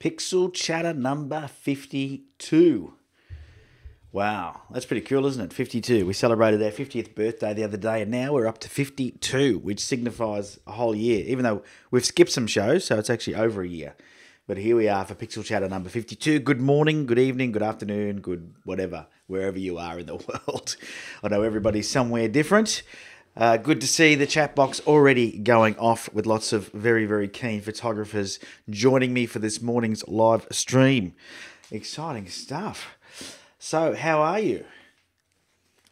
Pixel Chatter number 52. Wow, that's pretty cool, isn't it? 52. We celebrated our 50th birthday the other day, and now we're up to 52, which signifies a whole year, even though we've skipped some shows, so it's actually over a year. But here we are for Pixel Chatter number 52. Good morning, good evening, good afternoon, good whatever, wherever you are in the world. I know everybody's somewhere different. Good to see the chat box already going off with lots of very, very keen photographers joining me for this morning's live stream. Exciting stuff. So, how are you?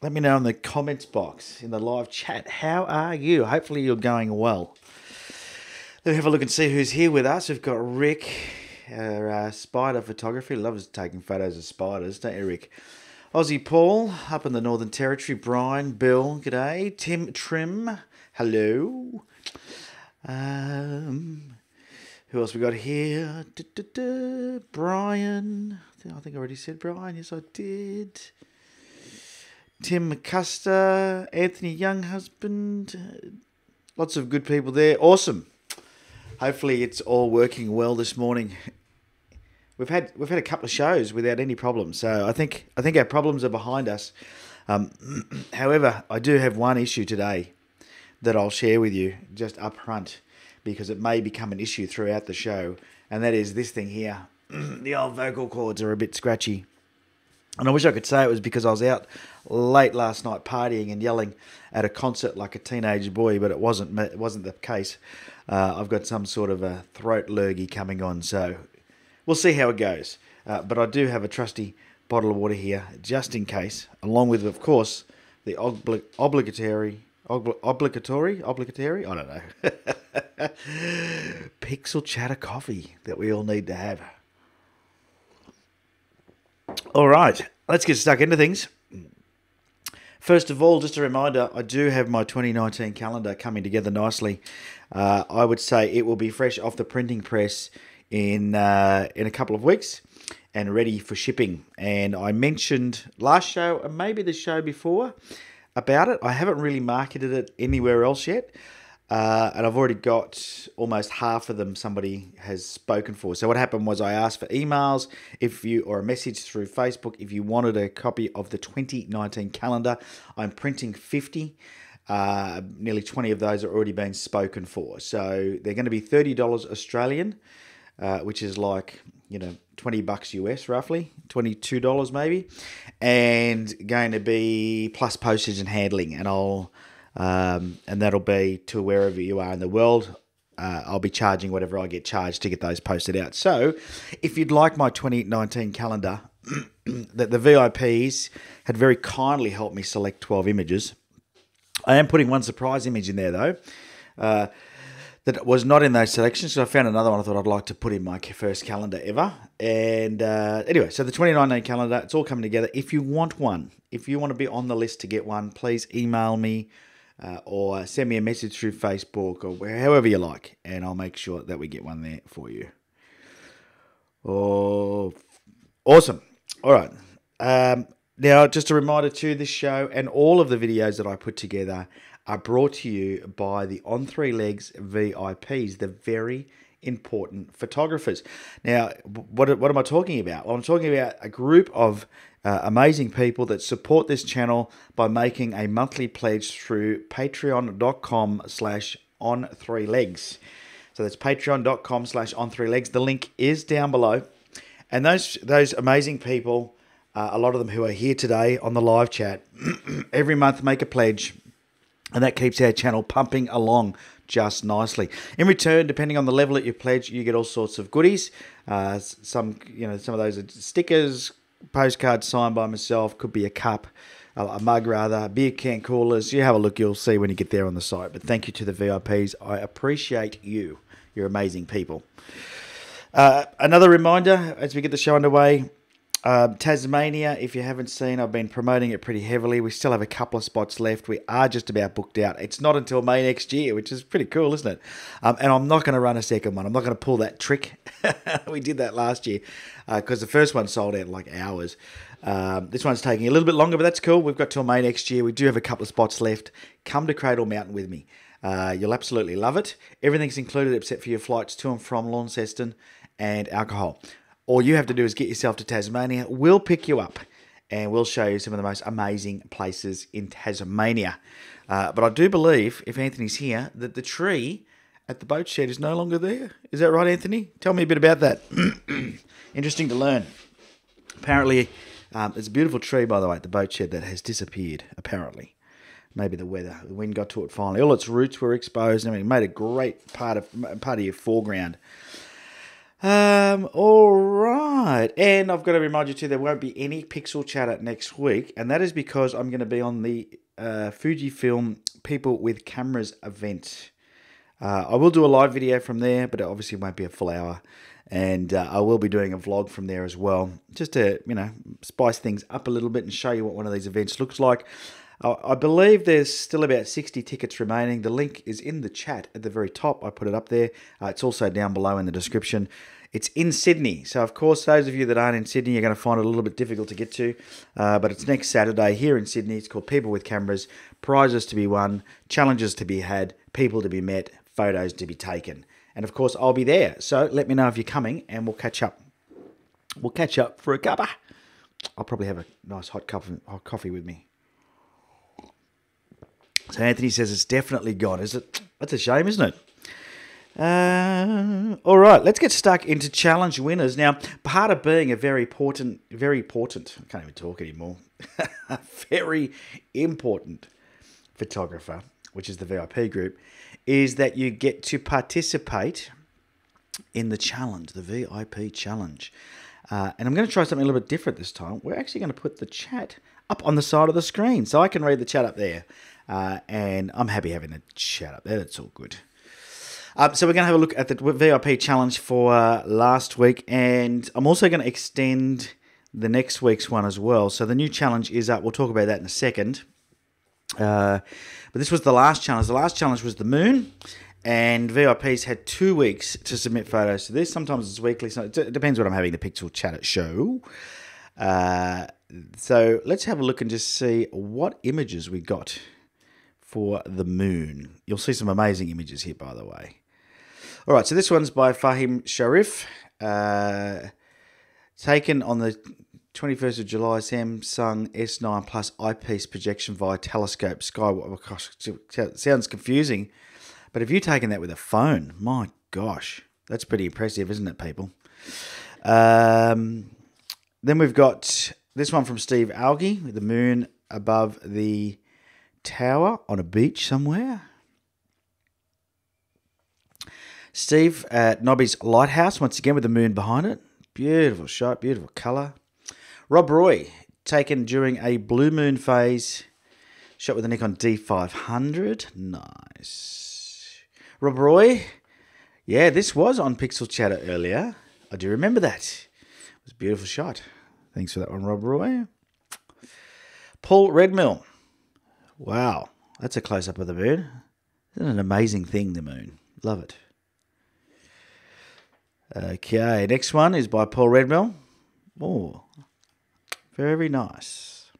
Let me know in the comments box, in the live chat. How are you? Hopefully you're going well. Let me have a look and see who's here with us. We've got Rick, our spider photography. Loves taking photos of spiders, don't you, Rick? Aussie Paul, up in the Northern Territory. Brian, Bill, g'day. Tim Trim, hello. Who else we got here? Brian. I think I already said Brian. Yes, I did. Tim McCuster, Anthony Younghusband. Lots of good people there. Awesome. Hopefully it's all working well this morning. We've had a couple of shows without any problems, so I think our problems are behind us. However, I do have one issue today that I'll share with you just up front, because it may become an issue throughout the show, and that is this thing here. The old vocal cords are a bit scratchy, and I wish I could say it was because I was out late last night partying and yelling at a concert like a teenage boy, but it wasn't the case. I've got some sort of a throat lurgy coming on, so we'll see how it goes. But I do have a trusty bottle of water here, just in case, along with, of course, the obligatory, I don't know, Pixel Chatter coffee that we all need to have. All right, let's get stuck into things. First of all, just a reminder, I do have my 2019 calendar coming together nicely. I would say it will be fresh off the printing press in a couple of weeks and ready for shipping. And I mentioned last show, and maybe the show before, about it. I haven't really marketed it anywhere else yet. And I've already got almost half of them somebody has spoken for. So what happened was I asked for emails or a message through Facebook if you wanted a copy of the 2019 calendar. I'm printing 50. Nearly 20 of those are already being spoken for. So they're going to be $30 Australian, which is like, $20 US roughly, $22 maybe, and going to be plus postage and handling, and that'll be to wherever you are in the world. I'll be charging whatever I get charged to get those posted out. So if you'd like my 2019 calendar, that the VIPs had very kindly helped me select 12 images. I am putting one surprise image in there though, that was not in those selections. So I found another one I thought I'd like to put in my first calendar ever. And anyway, so the 2019 calendar, it's all coming together. If you want one, if you want to be on the list to get one, please email me or send me a message through Facebook or however you like, and I'll make sure that we get one there for you. Oh, awesome. All right. Now, just a reminder too, this show and all of the videos that I put together are brought to you by the On Three Legs VIPs, the very important photographers. Now, what am I talking about? Well, I'm talking about a group of amazing people that support this channel by making a monthly pledge through patreon.com/on3legs. So that's patreon.com/on3legs. The link is down below. And those amazing people, a lot of them who are here today on the live chat, every month make a pledge, and that keeps our channel pumping along just nicely. In return, depending on the level that you pledge, you get all sorts of goodies. Some of those are stickers, postcards signed by myself, could be a cup, a mug rather, beer can coolers. You have a look, you'll see when you get there on the site. But thank you to the VIPs. I appreciate you. You're amazing people. Another reminder as we get the show underway. Tasmania, if you haven't seen, I've been promoting it pretty heavily. We still have a couple of spots left. We are just about booked out. It's not until May next year, which is pretty cool, isn't it? And I'm not going to run a second one. I'm not going to pull that trick. We did that last year because the first one sold out in like hours. This one's taking a little bit longer, but that's cool. We've got till May next year. We do have a couple of spots left. Come to Cradle Mountain with me. You'll absolutely love it. Everything's included except for your flights to and from Launceston and alcohol. All you have to do is get yourself to Tasmania. We'll pick you up and we'll show you some of the most amazing places in Tasmania. But I do believe, if Anthony's here, that the tree at the boat shed is no longer there. Is that right, Anthony? Tell me a bit about that. Interesting to learn. Apparently, there's a beautiful tree, by the way, at the boat shed that has disappeared, apparently. Maybe the wind got to it finally. All its roots were exposed. I mean, it made a great part of your foreground. All right. And I've got to remind you too, there won't be any Pixel Chatter next week. And that is because I'm going to be on the Fujifilm People with Cameras event. I will do a live video from there, but it obviously won't be a full hour. And I will be doing a vlog from there as well, just to, spice things up a little bit and show you what one of these events looks like. I believe there's still about 60 tickets remaining. The link is in the chat at the very top. I put it up there. It's also down below in the description. It's in Sydney. So, of course, those of you that aren't in Sydney are going to find it a little bit difficult to get to. But it's next Saturday here in Sydney. It's called People with Cameras. Prizes to be won, challenges to be had, people to be met, photos to be taken. And, of course, I'll be there. So let me know if you're coming and we'll catch up. We'll catch up for a cuppa. I'll probably have a nice hot coffee with me. So Anthony says it's definitely gone, is it? That's a shame, isn't it? All right, let's get stuck into challenge winners. Now, part of being a very important, I can't even talk anymore, a very important photographer, which is the VIP group, is that you get to participate in the challenge, the VIP challenge. And I'm going to try something a little bit different this time. We're actually going to put the chat up on the side of the screen so I can read the chat up there. And I'm happy having the chat up there. That's all good. So we're going to have a look at the VIP challenge for last week. And I'm also going to extend the next week's one as well. So the new challenge is up. We'll talk about that in a second. But this was the last challenge. The last challenge was the moon. And VIPs had 2 weeks to submit photos to this. Sometimes it's weekly. So it depends when I'm having the Pixel Chat show. So let's have a look and just see what images we got for the moon. You'll see some amazing images here, by the way. All right, so this one's by Fahim Sharif. Taken on the 21st of July, Samsung S9 Plus eyepiece projection via telescope sky. Oh, gosh, it sounds confusing. But if you've taken that with a phone, my gosh, that's pretty impressive, isn't it, people? Then we've got this one from Steve Algie with the moon above the tower on a beach somewhere. Steve at Nobby's Lighthouse, once again with the moon behind it. Beautiful shot, beautiful colour. Rob Roy, taken during a blue moon phase, shot with a Nikon D500. Nice. Rob Roy, yeah, this was on Pixel Chatter earlier. I do remember that. It was a beautiful shot. Thanks for that one, Rob Roy. Paul Redmill. Wow, that's a close-up of the moon. Isn't it an amazing thing, the moon? Love it. Okay, next one is by Paul Redmill. Oh, very nice.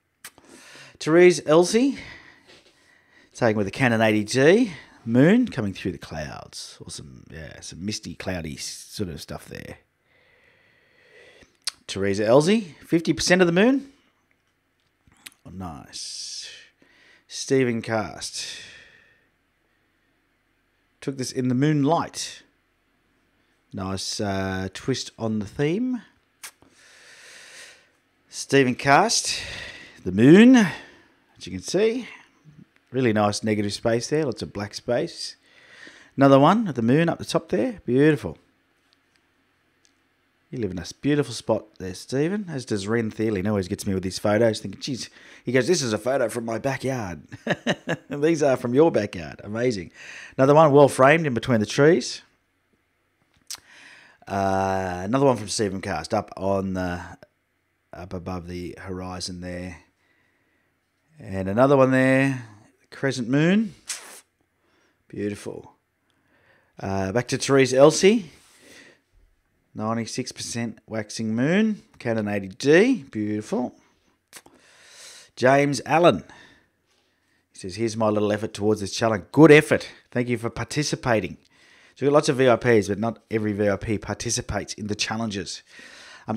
Therese Elsie, taken with a Canon 80D. Moon coming through the clouds. Or some misty, cloudy sort of stuff there. Teresa Elsie, 50% of the moon. Oh, nice. Stephen Cast. Took this in the moonlight. Nice twist on the theme. Stephen Cast, the moon, as you can see. Really nice negative space there, lots of black space. Another one at the moon up the top there, beautiful. You live in a beautiful spot there, Stephen, as does Ren Thielen. He always gets me with these photos, thinking, geez, he goes, this is a photo from my backyard. These are from your backyard, amazing. Another one well framed in between the trees. Another one from Stephen Cast up above the horizon there. And another one there, crescent moon. Beautiful. Back to Therese Elsie. 96% waxing moon. Canon 80D. Beautiful. James Allen. says, here's my little effort towards this challenge. Good effort. Thank you for participating. So we've got lots of VIPs, but not every VIP participates in the challenges.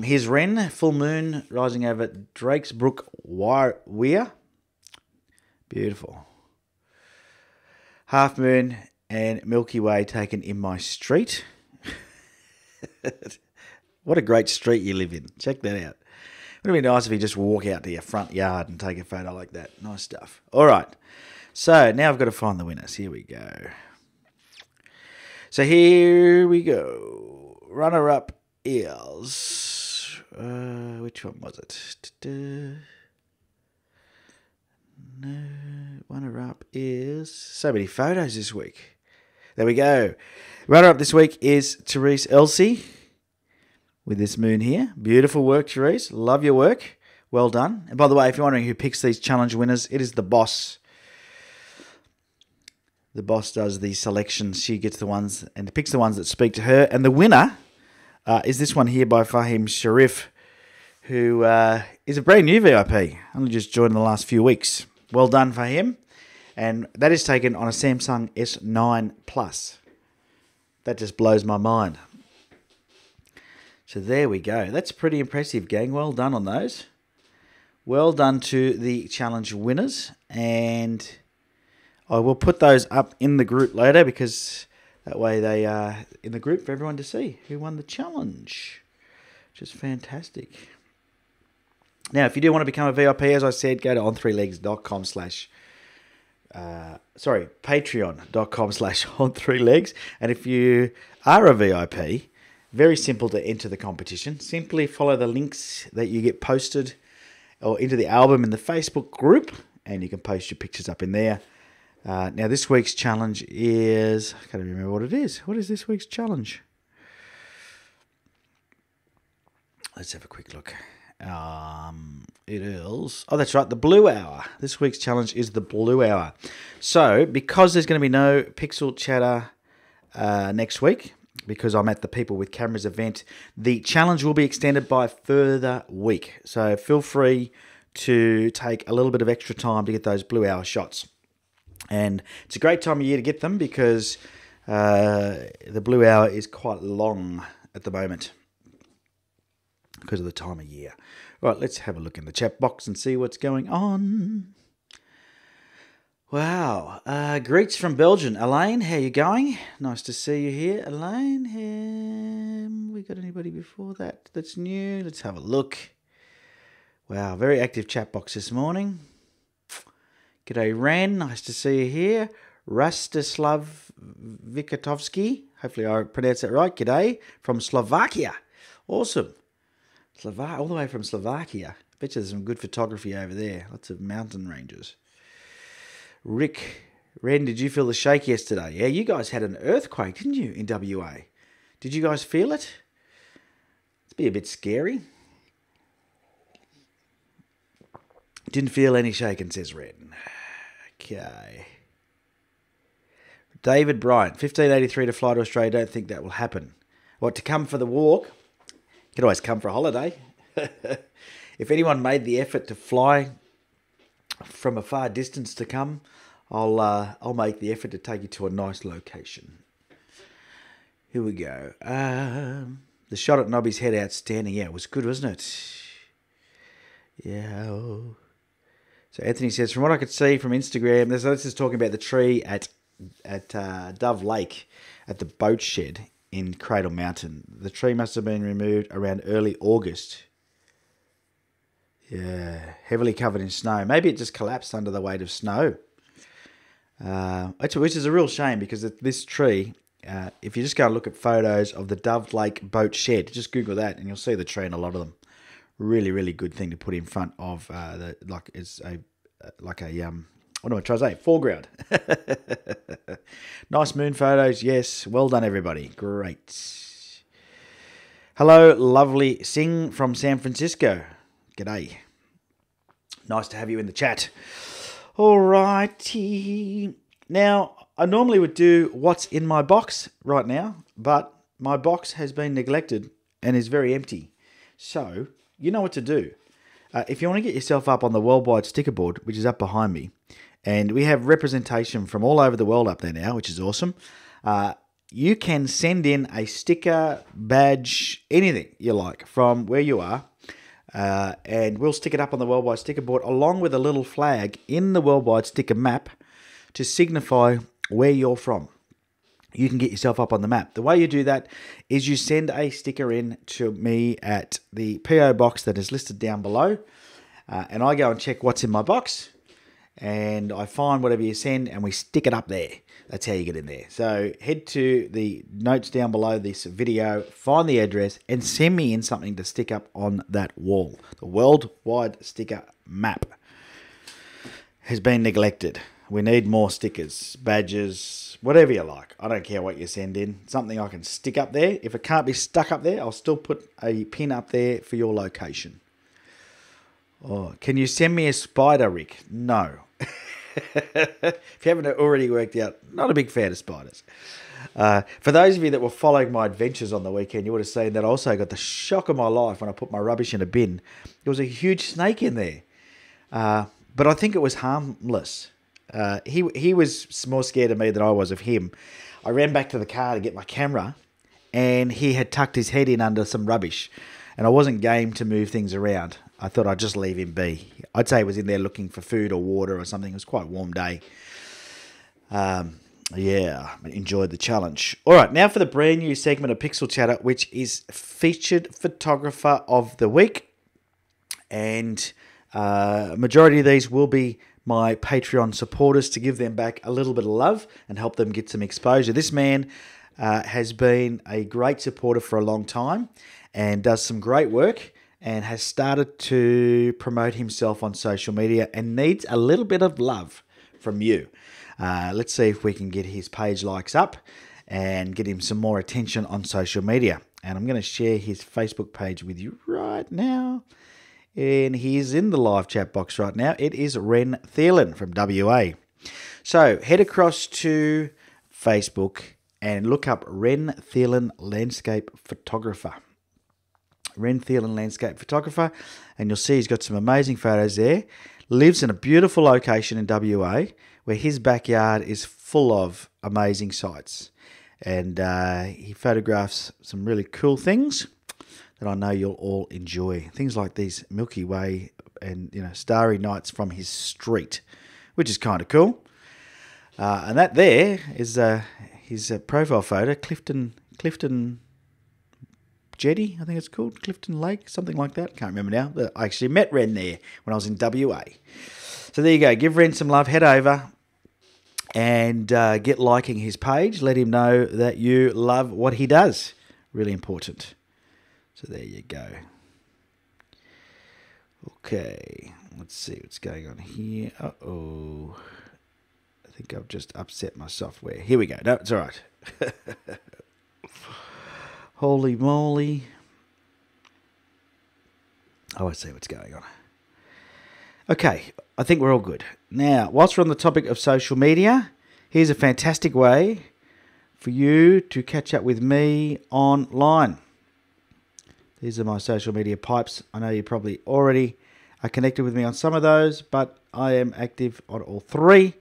Here's Ren, full moon rising over Drake's Brook Weir. Beautiful. Half moon and Milky Way taken in my street. What a great street you live in. Check that out. It would be nice if you just walk out to your front yard and take a photo like that. Nice stuff. All right. So now I've got to find the winners. Here we go. So here we go. Runner-up is... which one was it? No, runner-up is... So many photos this week. There we go. Runner-up this week is Therese Elsie with this moon here. Beautiful work, Therese. Love your work. Well done. And by the way, if you're wondering who picks these challenge winners, it is the boss. The boss does the selections. She gets the ones and picks the ones that speak to her. And the winner is this one here by Fahim Sharif, who is a brand new VIP. Only just joined in the last few weeks. Well done for him. And that is taken on a Samsung S9 Plus. That just blows my mind. So there we go. That's pretty impressive, gang. Well done on those. Well done to the challenge winners. And I will put those up in the group later because that way they are in the group for everyone to see who won the challenge, which is fantastic. Now, if you do want to become a VIP, as I said, go to patreon.com/on3legs. And if you are a VIP, very simple to enter the competition. Simply follow the links that you get posted or into the album in the Facebook group, and you can post your pictures up in there. Now, this week's challenge is... I can't even remember what it is. What is this week's challenge? Let's have a quick look. It is... Oh, that's right, the Blue Hour. This week's challenge is the Blue Hour. So, because there's going to be no Pixel Chatter next week, because I'm at the People with Cameras event, the challenge will be extended by a further week. So, feel free to take a little bit of extra time to get those Blue Hour shots. And it's a great time of year to get them because the Blue Hour is quite long at the moment because of the time of year. Right, let's have a look in the chat box and see what's going on. Wow. Greets from Belgium. Elaine, how you going? Nice to see you here. Elaine, we got anybody before that that's new? Let's have a look. Wow, very active chat box this morning. G'day, Ran. Nice to see you here. Rastislav Vikatovsky. Hopefully I pronounced that right. G'day. From Slovakia. Awesome. All the way from Slovakia. Bet you there's some good photography over there. Lots of mountain ranges. Rick. Ren, did you feel the shake yesterday? Yeah, you guys had an earthquake, didn't you, in WA? Did you guys feel it? It's a bit scary. Didn't feel any shaking, says Ren. Okay. David Bryant, 1583 to fly to Australia. Don't think that will happen. What, to come for the walk? You can always come for a holiday. If anyone made the effort to fly from a far distance to come, I'll make the effort to take you to a nice location. Here we go. The shot at Nobby's head, outstanding. Yeah, it was good, wasn't it? Yeah. So Anthony says, from what I could see from Instagram, this is talking about the tree at Dove Lake at the boat shed in Cradle Mountain. The tree must have been removed around early August. Yeah, heavily covered in snow. Maybe it just collapsed under the weight of snow. Which is a real shame because this tree, if you just go and look at photos of the Dove Lake boat shed, just Google that and you'll see the tree in a lot of them. Really, really good thing to put in front of foreground. Nice moon photos, yes. Well done, everybody. Great. Hello, lovely Singh from San Francisco. G'day. Nice to have you in the chat. Alrighty. Now, I normally would do what's in my box right now, but my box has been neglected and is very empty. So, you know what to do. If you want to get yourself up on the worldwide sticker board, which is up behind me, And we have representation from all over the world up there now, which is awesome. You can send in a sticker, badge, anything you like from where you are. And we'll stick it up on the Worldwide Sticker Board along with a little flag in the Worldwide Sticker Map to signify where you're from. You can get yourself up on the map. The way you do that is you send a sticker in to me at the P.O. Box that is listed down below. And I go and check what's in my box. And I find whatever you send and we stick it up there. That's how you get in there. So head to the notes down below this video, find the address, and send me in something to stick up on that wall. The Worldwide Sticker Map has been neglected. We need more stickers, badges, whatever you like. I don't care what you send in. Something I can stick up there. If it can't be stuck up there, I'll still put a pin up there for your location. Oh, can you send me a spider, Rick? No. If you haven't already worked out, not a big fan of spiders. For those of you that were following my adventures on the weekend, you would have seen that I also got the shock of my life when I put my rubbish in a bin. There was a huge snake in there. But I think it was harmless. He was more scared of me than I was of him. I ran back to the car to get my camera, and he had tucked his head in under some rubbish. And I wasn't game to move things around. I thought I'd just leave him be. I'd say he was in there looking for food or water or something. It was quite a warm day. Yeah, I enjoyed the challenge. All right, now for the brand new segment of Pixel Chatter, which is Featured Photographer of the Week. And majority of these will be my Patreon supporters to give them back a little bit of love and help them get some exposure. This man has been a great supporter for a long time and does some great work and has started to promote himself on social media and needs a little bit of love from you. Let's see if we can get his page likes up and get him some more attention on social media. And I'm going to share his Facebook page with you right now. And he's in the live chat box right now. It is Ren Thielen from WA. So head across to Facebook and look up Ren Thielen Landscape Photographer. Ren Thielen Landscape Photographer. And you'll see he's got some amazing photos there. Lives in a beautiful location in WA where his backyard is full of amazing sights. And he photographs some really cool things that I know you'll all enjoy. Things like these Milky Way and starry nights from his street, which is kind of cool. And that there is his profile photo, Clifton Jetty, I think it's called, Clifton Lake, something like that. Can't remember now. But I actually met Ren there when I was in WA. So there you go. Give Ren some love. Head over and get liking his page. Let him know that you love what he does. Really important. So there you go. Okay, let's see what's going on here. Uh-oh. I think I've just upset my software. Here we go. No, it's all right. Holy moly. Oh, I see what's going on. Okay, I think we're all good. Now, whilst we're on the topic of social media, here's a fantastic way for you to catch up with me online. These are my social media pipes. I know you probably already are connected with me on some of those, but I am active on all three,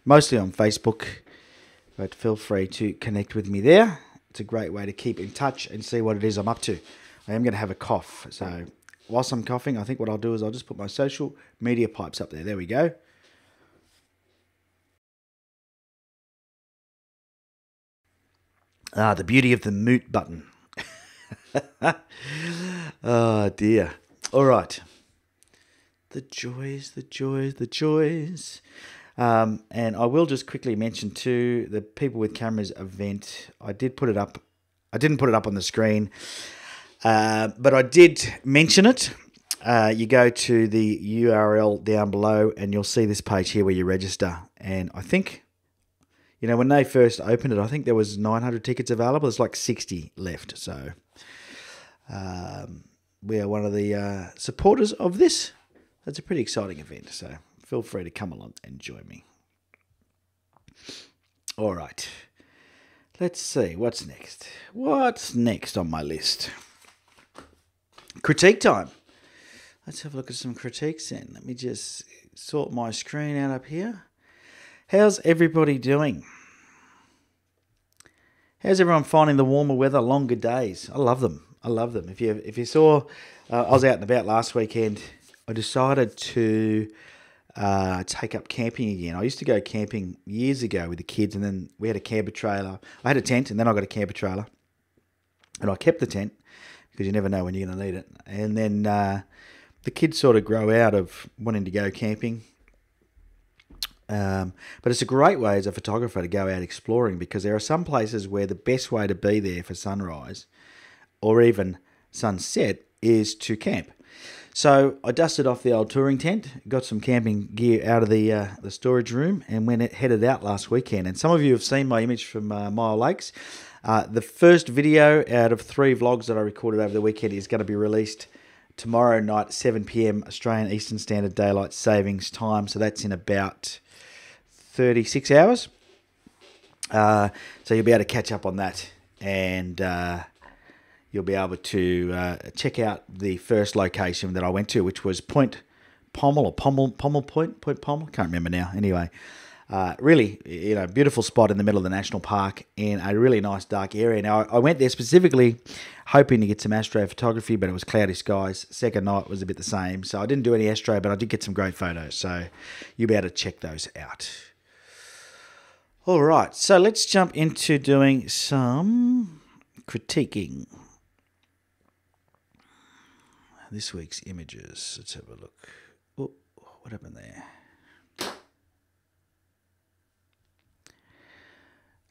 mostly on Facebook. But feel free to connect with me there. It's a great way to keep in touch and see what it is I'm up to. I am going to have a cough. So whilst I'm coughing, I think what I'll do is I'll just put my social media pipes up there. There we go. Ah, the beauty of the mute button. Oh, dear. All right. The joys, the joys, the joys. And I will just quickly mention too, the People with Cameras event. I did put it up. I didn't put it up on the screen, but I did mention it. You go to the URL down below and you'll see this page here where you register. And I think, when they first opened it, I think there was 900 tickets available. There's like 60 left. So we are one of the supporters of this. It's a pretty exciting event. So feel free to come along and join me. All right. Let's see. What's next? What's next on my list? Critique time. Let's have a look at some critiques then. Let me just sort my screen out up here. How's everybody doing? How's everyone finding the warmer weather, longer days? I love them. I love them. If you saw, I was out and about last weekend. I decided to take up camping again. I used to go camping years ago with the kids, and then we had a camper trailer. I had a tent, and then I got a camper trailer, and I kept the tent because you never know when you're going to need it. And then the kids sort of grow out of wanting to go camping. But it's a great way as a photographer to go out exploring, because there are some places where the best way to be there for sunrise or even sunset is to camp. So I dusted off the old touring tent, got some camping gear out of the storage room, and headed out last weekend. And some of you have seen my image from Mile Lakes. The first video out of 3 vlogs that I recorded over the weekend is going to be released tomorrow night, 7 p.m. Australian Eastern Standard Daylight Savings Time. So that's in about 36 hours. So you'll be able to catch up on that, and you'll be able to check out the first location that I went to, which was Point Pommel or Point Pommel. Can't remember now. Anyway, really, beautiful spot in the middle of the national park in a really nice dark area. Now, I went there specifically hoping to get some astrophotography, but it was cloudy skies. Second night was a bit the same, so I didn't do any astro, but I did get some great photos. So you'll be able to check those out. All right, so let's jump into doing some critiquing. This week's images. Let's have a look. Oh, what happened there?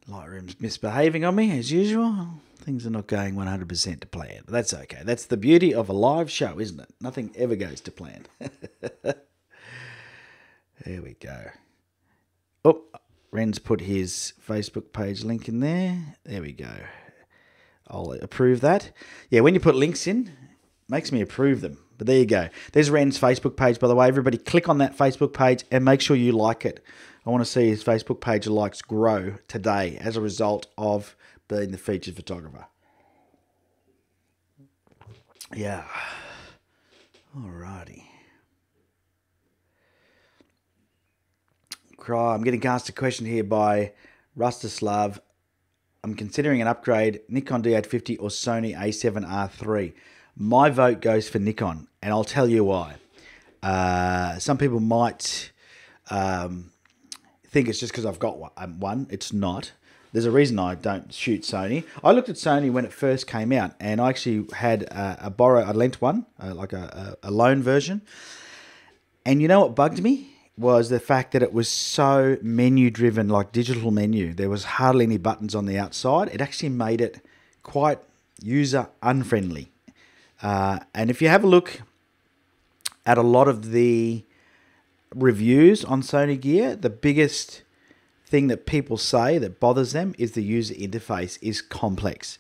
Lightroom's misbehaving on me as usual. Things are not going 100% to plan, but that's okay. That's the beauty of a live show, isn't it? Nothing ever goes to plan. There we go. Oh, Ren's put his Facebook page link in there. There we go. I'll approve that. Yeah, when you put links in, makes me approve them. But there you go. There's Ren's Facebook page, by the way. Everybody click on that Facebook page and make sure you like it. I want to see his Facebook page likes grow today as a result of being the featured photographer. Yeah. Alrighty. I'm getting asked a question here by Rustislav. I'm considering an upgrade, Nikon D850 or Sony A7R3. My vote goes for Nikon, and I'll tell you why. Some people might think it's just because I've got one. It's not. There's a reason I don't shoot Sony. I looked at Sony when it first came out, and I actually had I lent one, like a loan version. And you know what bugged me? Was the fact that it was so menu-driven, like digital menu. There was hardly any buttons on the outside. It actually made it quite user-unfriendly. And if you have a look at a lot of the reviews on Sony gear, the biggest thing that people say that bothers them is the user interface is complex.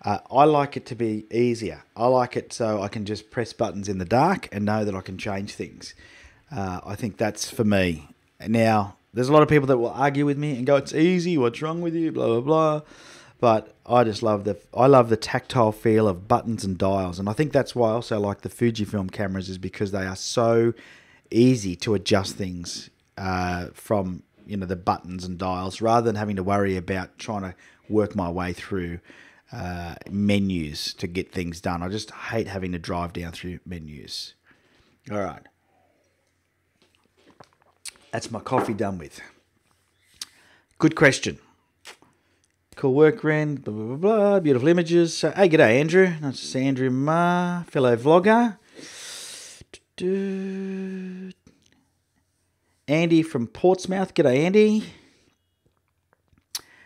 I like it to be easier. I like it so I can just press buttons in the dark and know that I can change things. I think that's for me. Now, there's a lot of people that will argue with me and go, it's easy, what's wrong with you, blah, blah, blah. But I just love the tactile feel of buttons and dials. And I think that's why I also like the Fujifilm cameras, is because they are so easy to adjust things from the buttons and dials, rather than having to worry about trying to work my way through menus to get things done. I just hate having to drive down through menus. All right. That's my coffee done with. Good question. Cool work, Ren. Blah, blah, blah, blah. Beautiful images. So, hey, g'day, Andrew. Nice to see Andrew Ma, fellow vlogger. Andy from Portsmouth. G'day, Andy.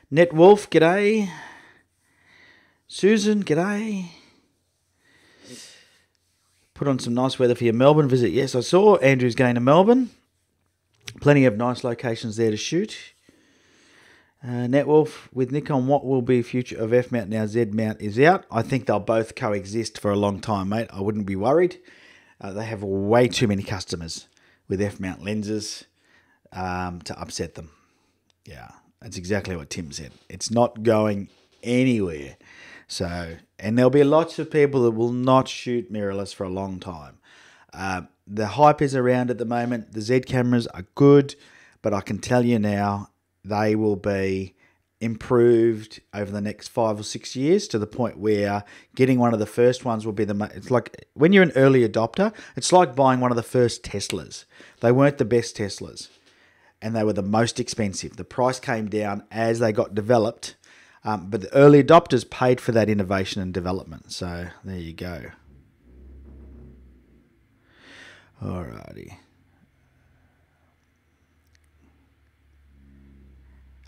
Net Wolf. G'day. Susan. G'day. Put on some nice weather for your Melbourne visit. Yes, I saw Andrew's going to Melbourne. Plenty of nice locations there to shoot. Netwolf, with Nikon, what will be future of F mount now Z mount is out? I think they'll both coexist for a long time, mate. I wouldn't be worried. They have way too many customers with F mount lenses to upset them. Yeah, that's exactly what Tim said. It's not going anywhere. So, and there'll be lots of people that will not shoot mirrorless for a long time. The hype is around at the moment. The Z cameras are good, but I can tell you now they will be improved over the next 5 or 6 years to the point where getting one of the first ones will be it's like when you're an early adopter, it's like buying one of the first Teslas. They weren't the best Teslas and they were the most expensive. The price came down as they got developed, but the early adopters paid for that innovation and development. So there you go. Alrighty.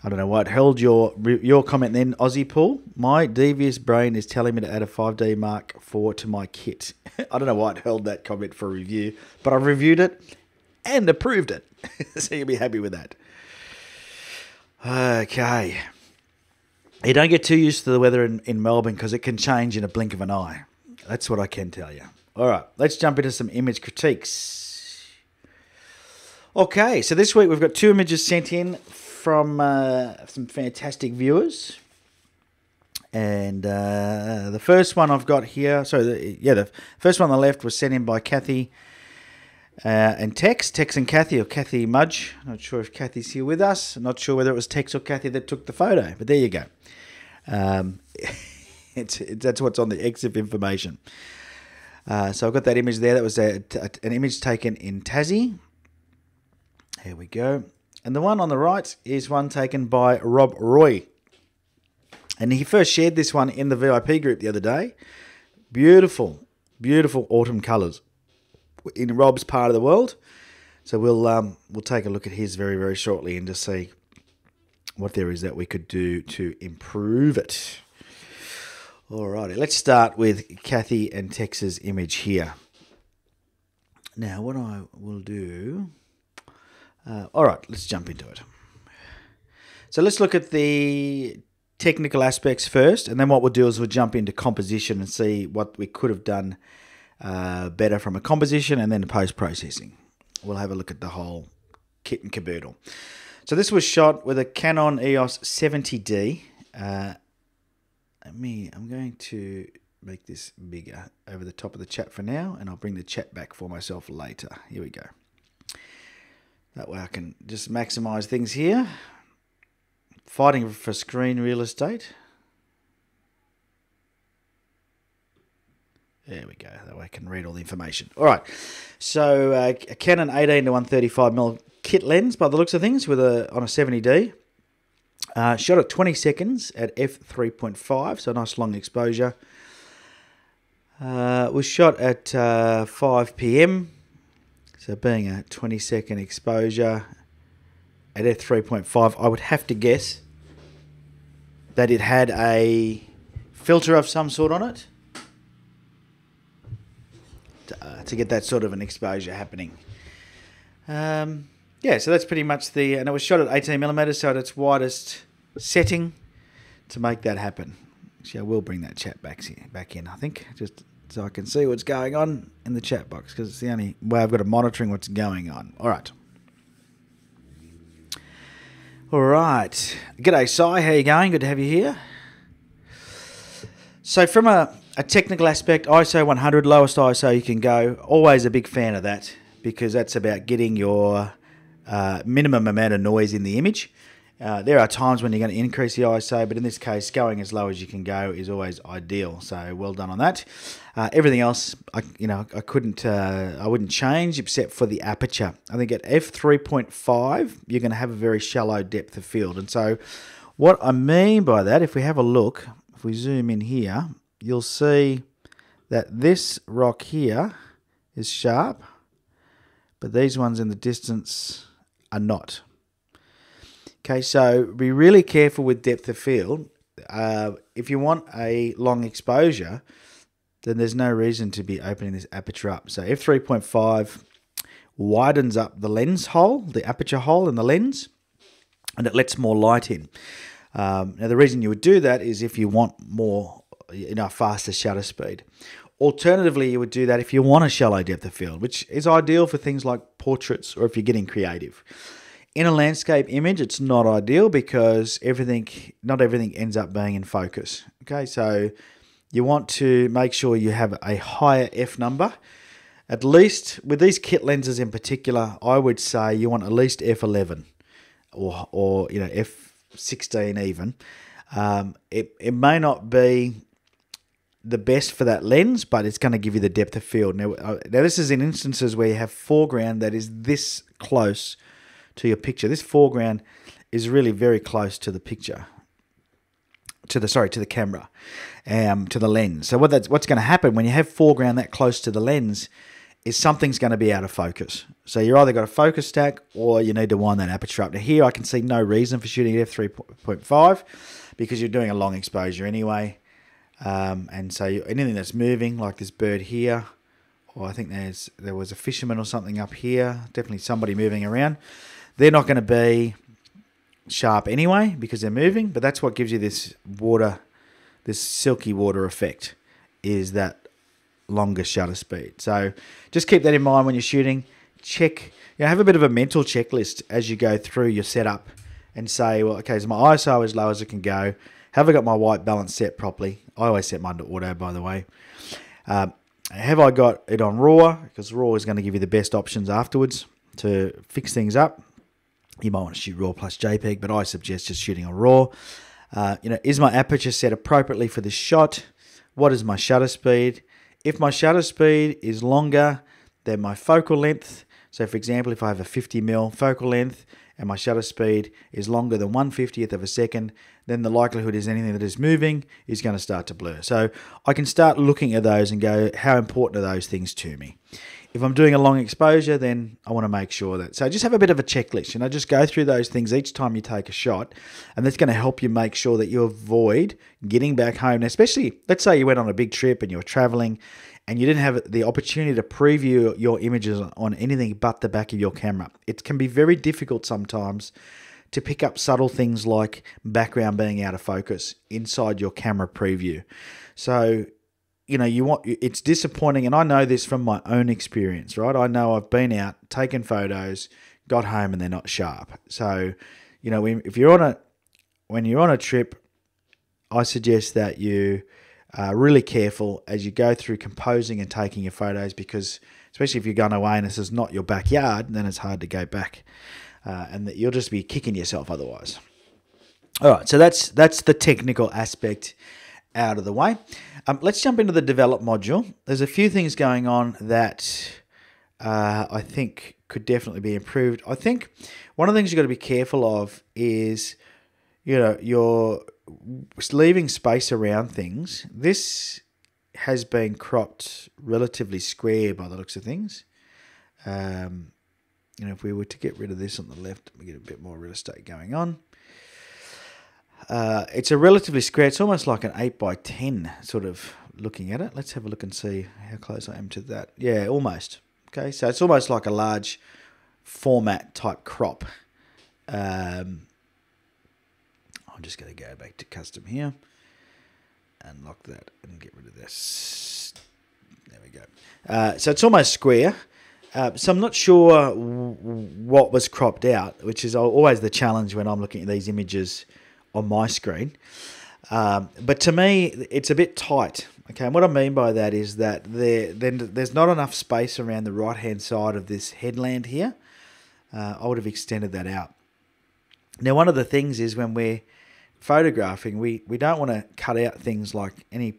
I don't know what held your comment then, Aussie Paul. My devious brain is telling me to add a 5D Mark IV to my kit. I don't know why it held that comment for review, but I've reviewed it and approved it. So you'll be happy with that. Okay. You don't get too used to the weather in Melbourne because it can change in a blink of an eye. That's what I can tell you. All right, let's jump into some image critiques. Okay, so this week we've got 2 images sent in from some fantastic viewers, and the first one I've got here, the first one on the left was sent in by Kathy and Tex and Kathy, or Kathy Mudge. Not sure if Kathy's here with us. I'm not sure whether it was Tex or Kathy that took the photo, but there you go. That's what's on the EXIF information. So I've got that image there. That was an image taken in Tassie. Here we go. And the one on the right is one taken by Rob Roy. And he first shared this one in the VIP group the other day. Beautiful, beautiful autumn colours in Rob's part of the world. So we'll take a look at his very, very shortly and just see what there is that we could do to improve it. Alrighty, let's start with Kathy and Tex's image here. Now, what I will do... all right, let's jump into it. So let's look at the technical aspects first, and then what we'll do is we'll jump into composition and see what we could have done better from a composition and then post-processing. We'll have a look at the whole kit and caboodle. So this was shot with a Canon EOS 70D. I'm going to make this bigger over the top of the chat for now, and I'll bring the chat back for myself later. Here we go. That way I can just maximize things here. Fighting for screen real estate. There we go. That way I can read all the information. All right. So a Canon 18 to 135mm kit lens by the looks of things on a 70D. Shot at 20 seconds at f3.5, so a nice long exposure. Was shot at 5 p.m. So being a 20-second exposure at f3.5, I would have to guess that it had a filter of some sort on it to get that sort of an exposure happening. Yeah, so that's pretty much and it was shot at 18mm, so at its widest setting to make that happen. Actually, I will bring that chat back in, I think, just so I can see what's going on in the chat box, because it's the only way I've got of monitoring what's going on. All right. All right. G'day, Si. How you going? Good to have you here. So from a technical aspect, ISO 100, lowest ISO you can go. Always a big fan of that, because that's about getting your minimum amount of noise in the image. There are times when you're going to increase the ISO, but in this case, going as low as you can go is always ideal. So well done on that. Everything else, I wouldn't change except for the aperture. I think at f3.5, you're going to have a very shallow depth of field. And so what I mean by that, if we have a look, if we zoom in here, you'll see that this rock here is sharp, but these ones in the distance are not. Okay, so be really careful with depth of field. If you want a long exposure, then there's no reason to be opening this aperture up. So f3.5 widens up the lens hole, the aperture hole in the lens, and it lets more light in. Now, the reason you would do that is if you want more, faster shutter speed. Alternatively, you would do that if you want a shallow depth of field, which is ideal for things like portraits or if you're getting creative. In a landscape image, it's not ideal because not everything ends up being in focus. Okay, so you want to make sure you have a higher F number. At least, with these kit lenses in particular, I would say you want at least f11. or you know, f16 even, it may not be the best for that lens, but it's going to give you the depth of field. Now this is in instances where you have foreground that is this close to your picture. This foreground is really very close to the picture, to the camera, to the lens. So what's going to happen when you have foreground that close to the lens is something's going to be out of focus. So you're either got a focus stack or you need to wind that aperture up. Now here I can see no reason for shooting at f3.5 because you're doing a long exposure anyway. And so anything that's moving, like this bird here, or I think there was a fisherman or something up here, definitely somebody moving around, they're not going to be sharp anyway because they're moving, but that's what gives you this water, this silky water effect, is that longer shutter speed. So just keep that in mind when you're shooting. Check, have a bit of a mental checklist as you go through your setup and say, well, okay, is my ISO as low as it can go? Have I got my white balance set properly? I always set mine to auto, by the way. Have I got it on RAW? Because RAW is going to give you the best options afterwards to fix things up. You might want to shoot RAW plus JPEG, but I suggest just shooting on RAW. Is my aperture set appropriately for this shot? What is my shutter speed? If my shutter speed is longer than my focal length, so for example, if I have a 50mm focal length and my shutter speed is longer than 1/50th of a second, then the likelihood is anything that is moving is going to start to blur. So I can start looking at those and go, how important are those things to me? If I'm doing a long exposure, then I want to make sure that. So just have a bit of a checklist, just go through those things each time you take a shot, and that's going to help you make sure that you avoid getting back home. Now, especially, let's say you went on a big trip and you were traveling and you didn't have the opportunity to preview your images on anything but the back of your camera. It can be very difficult sometimes to pick up subtle things like background being out of focus inside your camera preview. So, it's disappointing, and I know this from my own experience, right? I know I've been out, taken photos, got home, and they're not sharp. So, if when you're on a trip, I suggest that you are really careful as you go through composing and taking your photos, because especially if you're going away and this is not your backyard, then it's hard to go back, and that you'll just be kicking yourself otherwise. All right, so that's the technical aspect out of the way. Let's jump into the develop module. There's a few things going on that I think could definitely be improved. I think one of the things you've got to be careful of is, you're leaving space around things. This has been cropped relatively square by the looks of things. If we were to get rid of this on the left, we get a bit more real estate going on. It's a relatively square, it's almost like an 8x10 sort of looking at it. Let's have a look and see how close I am to that. Yeah, almost. Okay, so it's almost like a large format type crop. I'm just going to go back to custom here and lock that and get rid of this. There we go. So it's almost square. So I'm not sure what was cropped out, which is always the challenge when I'm looking at these images on my screen. But to me, it's a bit tight. Okay, and what I mean by that is that there's not enough space around the right-hand side of this headland here. I would have extended that out. Now, one of the things is when we're photographing, we don't want to cut out things like any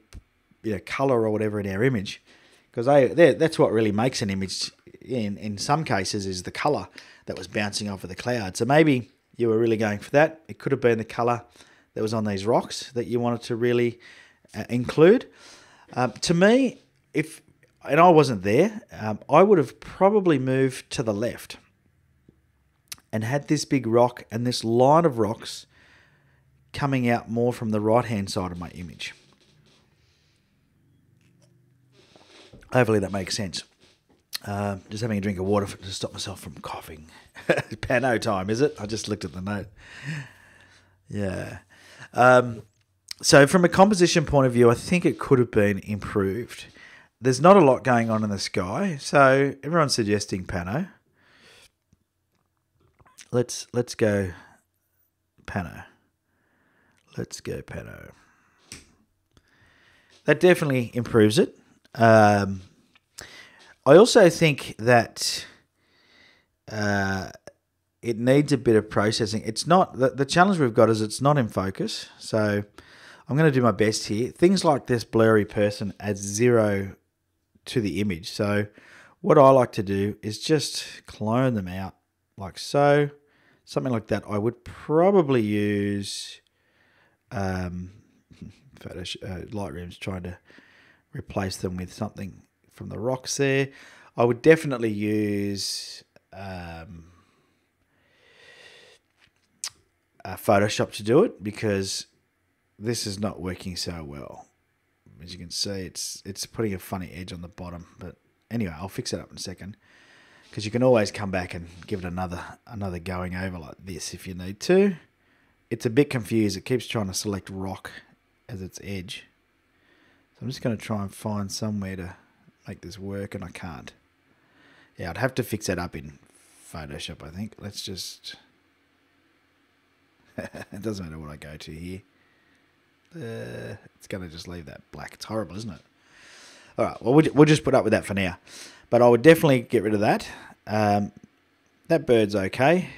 color or whatever in our image, because that's what really makes an image. In some cases, is the color that was bouncing off of the cloud. So maybe you were really going for that. It could have been the color that was on these rocks that you wanted to really include. To me, and I wasn't there, I would have probably moved to the left and had this big rock and this line of rocks coming out more from the right-hand side of my image. Hopefully that makes sense. Just having a drink of water to stop myself from coughing. Pano time, is it? I just looked at the note. Yeah. So from a composition point of view, I think it could have been improved. There's not a lot going on in the sky, so everyone's suggesting pano. Let's go pano. Let's go pano. That definitely improves it. I also think that it needs a bit of processing. It's not, the challenge we've got is it's not in focus. So I'm going to do my best here. Things like this blurry person adds 0 to the image. So what I like to do is just clone them out like so. Something like that. I would probably use Lightroom's trying to replace them with something from the rocks there. I would definitely use Photoshop to do it, because this is not working so well. As you can see, it's putting a funny edge on the bottom. But anyway, I'll fix it up in a second, because you can always come back and give it another going over like this if you need to. It's a bit confused. It keeps trying to select rock as its edge. So I'm just going to try and find somewhere to make this work, and I can't. Yeah, I'd have to fix that up in Photoshop, I think. Let's just... it doesn't matter what I go to here. It's going to just leave that black. It's horrible, isn't it? All right, well, we'll just put up with that for now. But I would definitely get rid of that. That bird's okay.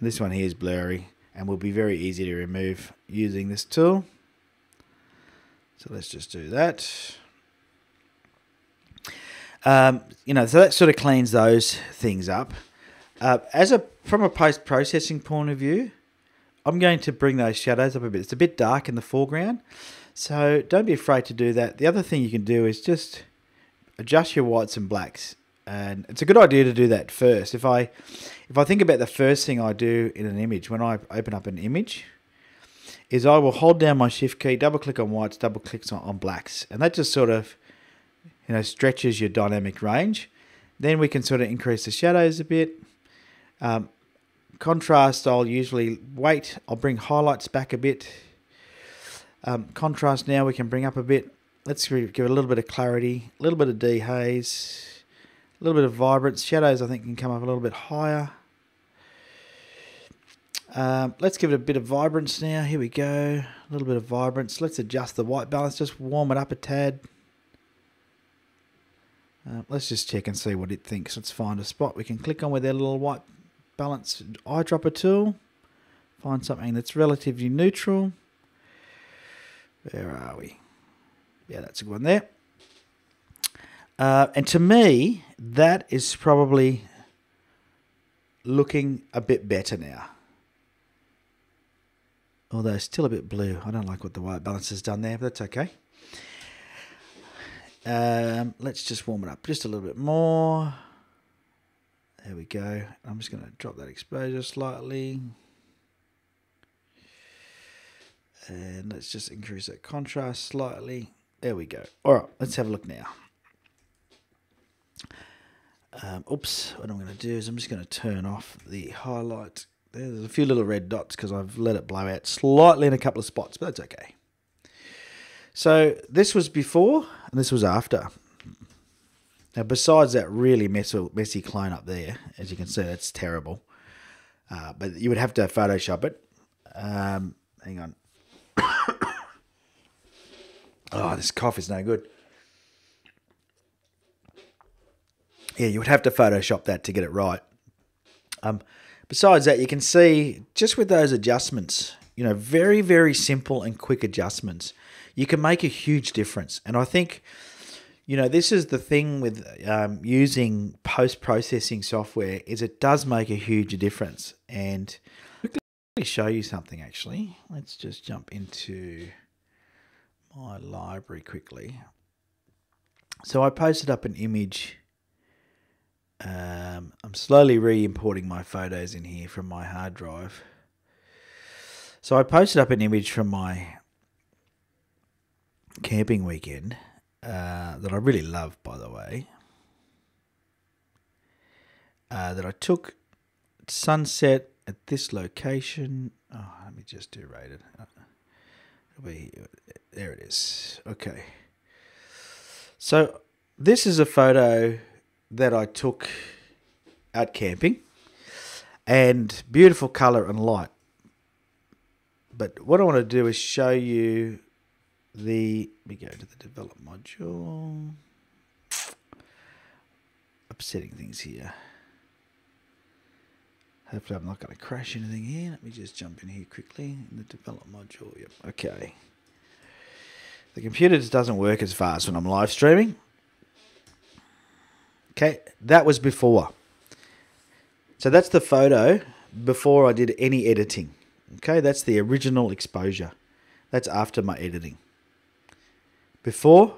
This one here is blurry and will be very easy to remove using this tool. So let's just do that. You know, so that sort of cleans those things up. From a post-processing point of view, I'm going to bring those shadows up a bit. It's a bit dark in the foreground, so don't be afraid to do that. The other thing you can do is just adjust your whites and blacks, and it's a good idea to do that first. If I think about the first thing I do in an image when I open up an image, is I will hold down my shift key, double click on whites, double click on blacks, and that just sort of, you know, stretches your dynamic range. Then we can sort of increase the shadows a bit. Contrast, I'll usually wait. I'll bring highlights back a bit. Contrast now we can bring up a bit. Let's give it a little bit of clarity, a little bit of dehaze, a little bit of vibrance. Shadows I think can come up a little bit higher. Let's give it a bit of vibrance now. Here we go. A little bit of vibrance. Let's adjust the white balance. Just warm it up a tad. Let's just check and see what it thinks. Let's find a spot we can click on with our little white balance eyedropper tool. Find something that's relatively neutral. Where are we? Yeah, that's a good one there. And to me, that is probably looking a bit better now. Although still a bit blue. I don't like what the white balance has done there, but that's okay. Let's just warm it up just a little bit more. There we go. I'm just going to drop that exposure slightly. And let's just increase that contrast slightly. There we go. All right, let's have a look now. Oops, what I'm going to do is I'm just going to turn off the highlight. There's a few little red dots because I've let it blow out slightly in a couple of spots, but that's okay. So this was before and this was after. Now, besides that really messy clone up there, as you can see, that's terrible. But you would have to Photoshop it. Hang on. Oh, this cough is no good. Yeah, you would have to Photoshop that to get it right. Besides that, you can see just with those adjustments, you know, very, very simple and quick adjustments, you can make a huge difference. And I think, you know, this is the thing with using post-processing software, is it does make a huge difference. And let me show you something actually. Let's just jump into my library quickly. So I posted up an image. I'm slowly re-importing my photos in here from my hard drive. So I posted up an image from my camping weekend that I really love, by the way. That I took sunset at this location. Oh, let me just do rated. There it is. Okay. So this is a photo that I took out camping, and beautiful colour and light. But what I want to do is show you we go to the develop module. Upsetting things here. Hopefully I'm not going to crash anything here. Let me just jump in here quickly in the develop module. Yep. Okay. The computer just doesn't work as fast when I'm live streaming. Okay, that was before. So that's the photo before I did any editing. Okay, that's the original exposure. That's after my editing. Before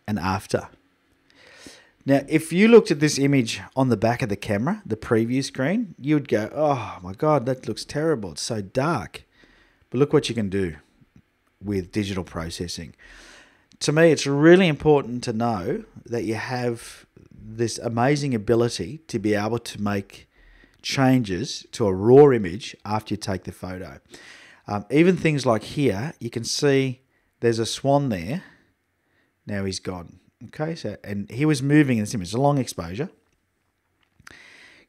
and after. Now, if you looked at this image on the back of the camera, the preview screen, you would go, oh my God, that looks terrible. It's so dark. But look what you can do with digital processing. To me, it's really important to know that you have this amazing ability to be able to make changes to a raw image after you take the photo. Even things like here, you can see there's a swan there. Now he's gone. Okay, so and he was moving in this image. It's a long exposure.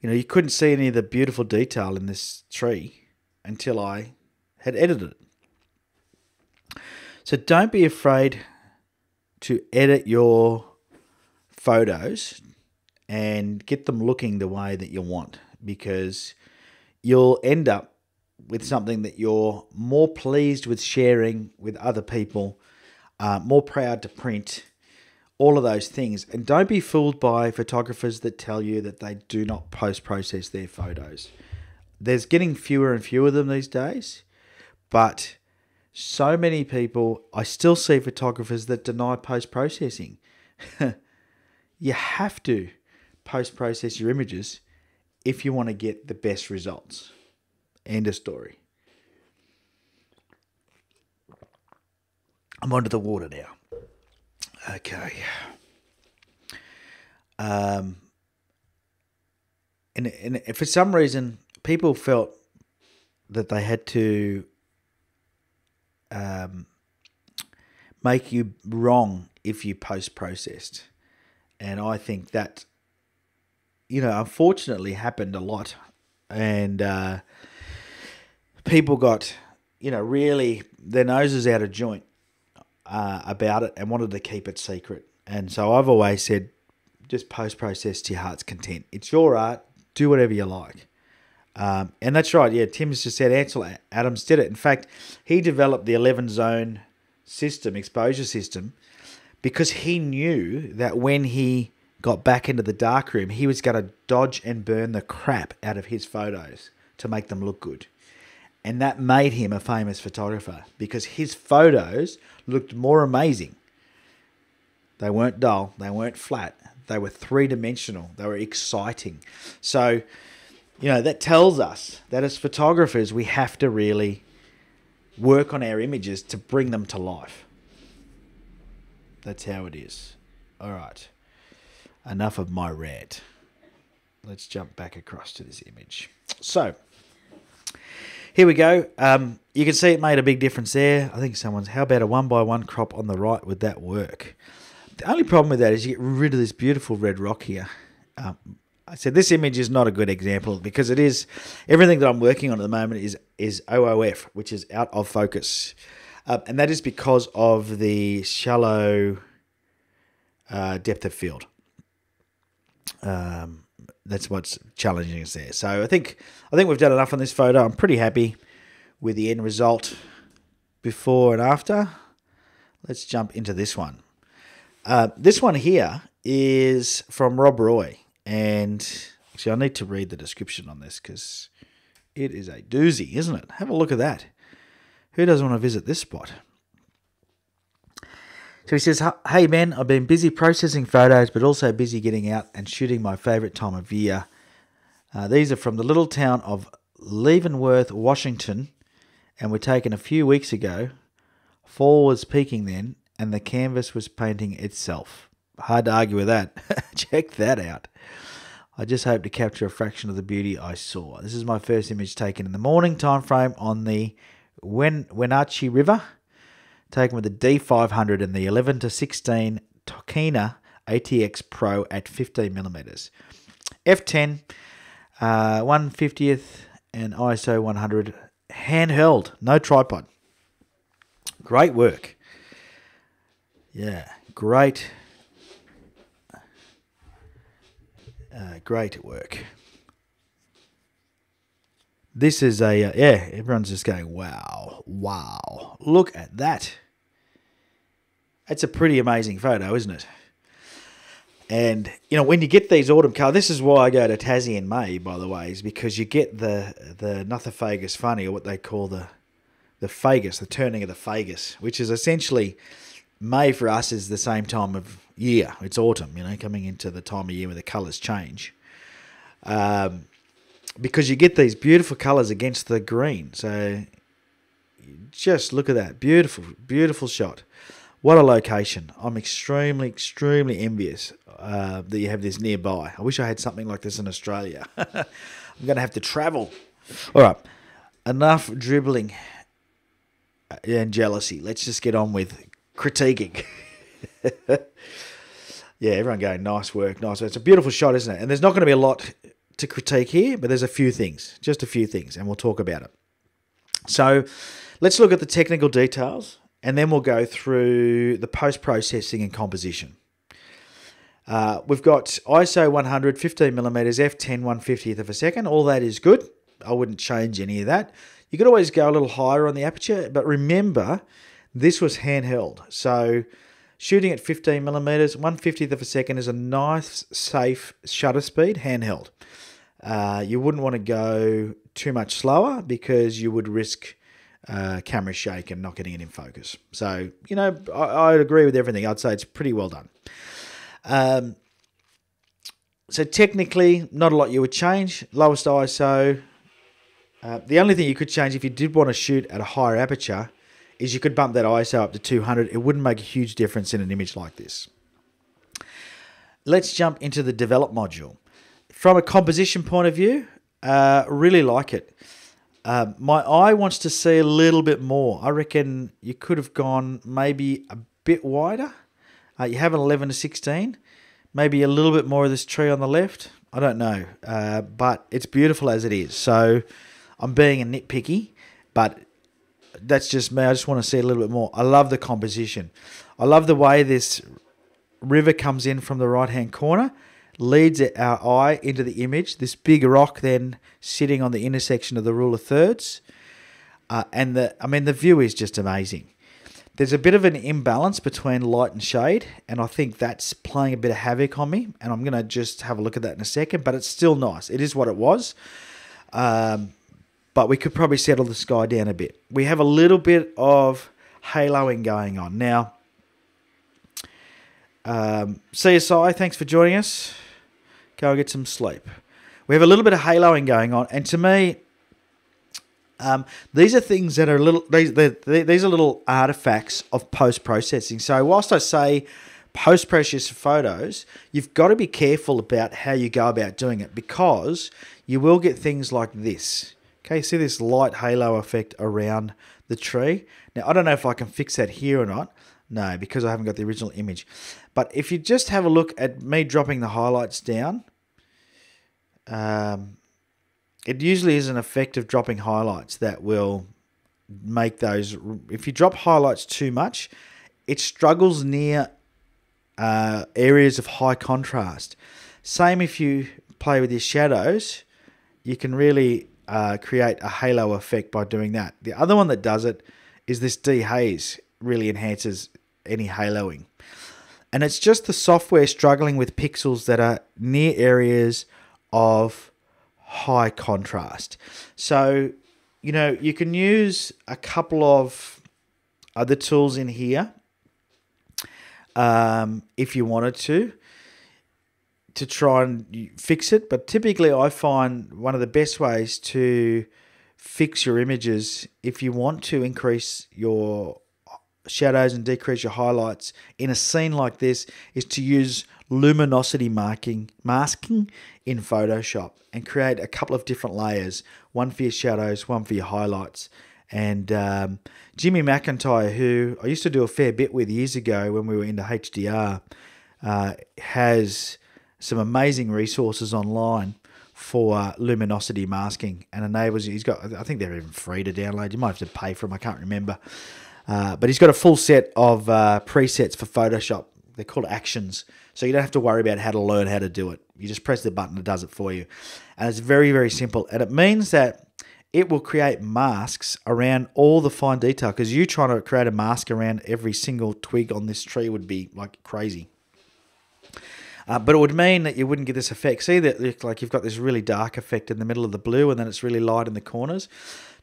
You know, you couldn't see any of the beautiful detail in this tree until I had edited it. So don't be afraid to edit your photos and get them looking the way that you want, because you'll end up with something that you're more pleased with sharing with other people, more proud to print, all of those things. And don't be fooled by photographers that tell you that they do not post-process their photos. There's getting fewer and fewer of them these days, but so many people, I still see photographers that deny post-processing. You have to post-process your images if you want to get the best results. End of story. I'm onto the water now. Okay. And for some reason, people felt that they had to make you wrong if you post-processed. And I think that, unfortunately happened a lot. And people got, really their noses out of joint about it and wanted to keep it secret. And so I've always said, just post-process to your heart's content. It's your art. Do whatever you like. And that's right. Yeah, Tim's just said Ansel Adams did it. In fact, he developed the 11-zone system, exposure system, because he knew that when he got back into the darkroom, he was going to dodge and burn the crap out of his photos to make them look good. And that made him a famous photographer, because his photos looked more amazing. They weren't dull. They weren't flat. They were three-dimensional. They were exciting. So, that tells us that as photographers, we have to really work on our images to bring them to life. That's how it is. All right. Enough of my rant. Let's jump back across to this image. So, here we go. You can see it made a big difference there. I think how about a 1x1 crop on the right? Would that work? The only problem with that is you get rid of this beautiful red rock here. I said this image is not a good example because it is, everything that I'm working on at the moment is OOF, which is out of focus. And that is because of the shallow depth of field. That's what's challenging us there. So I think we've done enough on this photo. I'm pretty happy with the end result before and after. Let's jump into this one. This one here is from Rob Roy. And actually, I need to read the description on this because it is a doozy, isn't it? Have a look at that. Who doesn't want to visit this spot? So he says, hey man, I've been busy processing photos, but also busy getting out and shooting my favourite time of year. These are from the little town of Leavenworth, Washington, and were taken a few weeks ago. Fall was peaking then, and the canvas was painting itself. Hard to argue with that. Check that out. I just hope to capture a fraction of the beauty I saw. This is my first image taken in the morning time frame on the Wenatchee River, taken with the D500 and the 11-16 Tokina ATX Pro at 15mm. F10, 1/50th and ISO 100, handheld, no tripod. Great work. Yeah, great work. This is a, yeah, everyone's just going, wow, wow. Look at that. That's a pretty amazing photo, isn't it? And, you know, when you get these autumn colours, this is why I go to Tassie in May, by the way, is because you get the Nothofagus funny, or what they call the fagus, the turning of the fagus, which is essentially, May for us is the same time of year. It's autumn, you know, coming into the time of year where the colours change. Because you get these beautiful colours against the green. So just look at that. Beautiful, beautiful shot. What a location. I'm extremely, extremely envious that you have this nearby. I wish I had something like this in Australia. I'm going to have to travel. All right. Enough dribbling and jealousy. Let's just get on with critiquing. Yeah, everyone going, nice work, nice work. It's a beautiful shot, isn't it? And there's not going to be a lot to critique here, but there's a few things, just a few things, and we'll talk about it. So let's look at the technical details, and then we'll go through the post-processing and composition. We've got ISO 100, 15mm, f10, 1/50th of a second. All that is good. I wouldn't change any of that. You could always go a little higher on the aperture, but remember, this was handheld. So shooting at 15mm, 1/50th of a second is a nice, safe shutter speed, handheld. You wouldn't want to go too much slower because you would risk camera shake and not getting it in focus. So, you know, I agree with everything. I'd say it's pretty well done. So technically, not a lot you would change. Lowest ISO. The only thing you could change if you did want to shoot at a higher aperture is you could bump that ISO up to 200. It wouldn't make a huge difference in an image like this. Let's jump into the develop module. From a composition point of view, really like it. My eye wants to see a little bit more. I reckon you could have gone maybe a bit wider. You have an 11-16. Maybe a little bit more of this tree on the left. I don't know. But it's beautiful as it is. So I'm being a nitpicky, but that's just me. I just want to see a little bit more. I love the composition. I love the way this river comes in from the right-hand corner, leads our eye into the image. This big rock then sitting on the intersection of the rule of thirds. And the view is just amazing. There's a bit of an imbalance between light and shade, and I think that's playing a bit of havoc on me, and I'm going to just have a look at that in a second, but it's still nice. It is what it was. But we could probably settle the sky down a bit. We have a little bit of haloing going on. Now, CSI, thanks for joining us. Go and get some sleep. We have a little bit of haloing going on, and to me, these are things that are these are little artifacts of post-processing. So whilst I say post-process photos, you've got to be careful about how you go about doing it, because you will get things like this. Okay, see this light halo effect around the tree? Now, I don't know if I can fix that here or not. No, because I haven't got the original image. But if you just have a look at me dropping the highlights down, it usually is an effect of dropping highlights that will make those. If you drop highlights too much, it struggles near areas of high contrast. Same if you play with your shadows, you can really create a halo effect by doing that. The other one that does it is this dehaze, really enhances any haloing. And it's just the software struggling with pixels that are near areas of high contrast. So, you know, you can use a couple of other tools in here if you wanted to try and fix it. But typically I find one of the best ways to fix your images, if you want to increase your shadows and decrease your highlights in a scene like this, is to use luminosity masking in Photoshop and create a couple of different layers, one for your shadows, one for your highlights. And Jimmy McIntyre, who I used to do a fair bit with years ago when we were into HDR, has some amazing resources online for luminosity masking, and enables you. He's got, I think they're even free to download. You might have to pay for them, I can't remember. But he's got a full set of presets for Photoshop. They're called actions. So you don't have to worry about how to learn how to do it. You just press the button, it does it for you. And it's very, very simple. And it means that it will create masks around all the fine detail, because you trying to create a mask around every single twig on this tree would be like crazy. But it would mean that you wouldn't get this effect. See that, like, you've got this really dark effect in the middle of the blue, and then it's really light in the corners.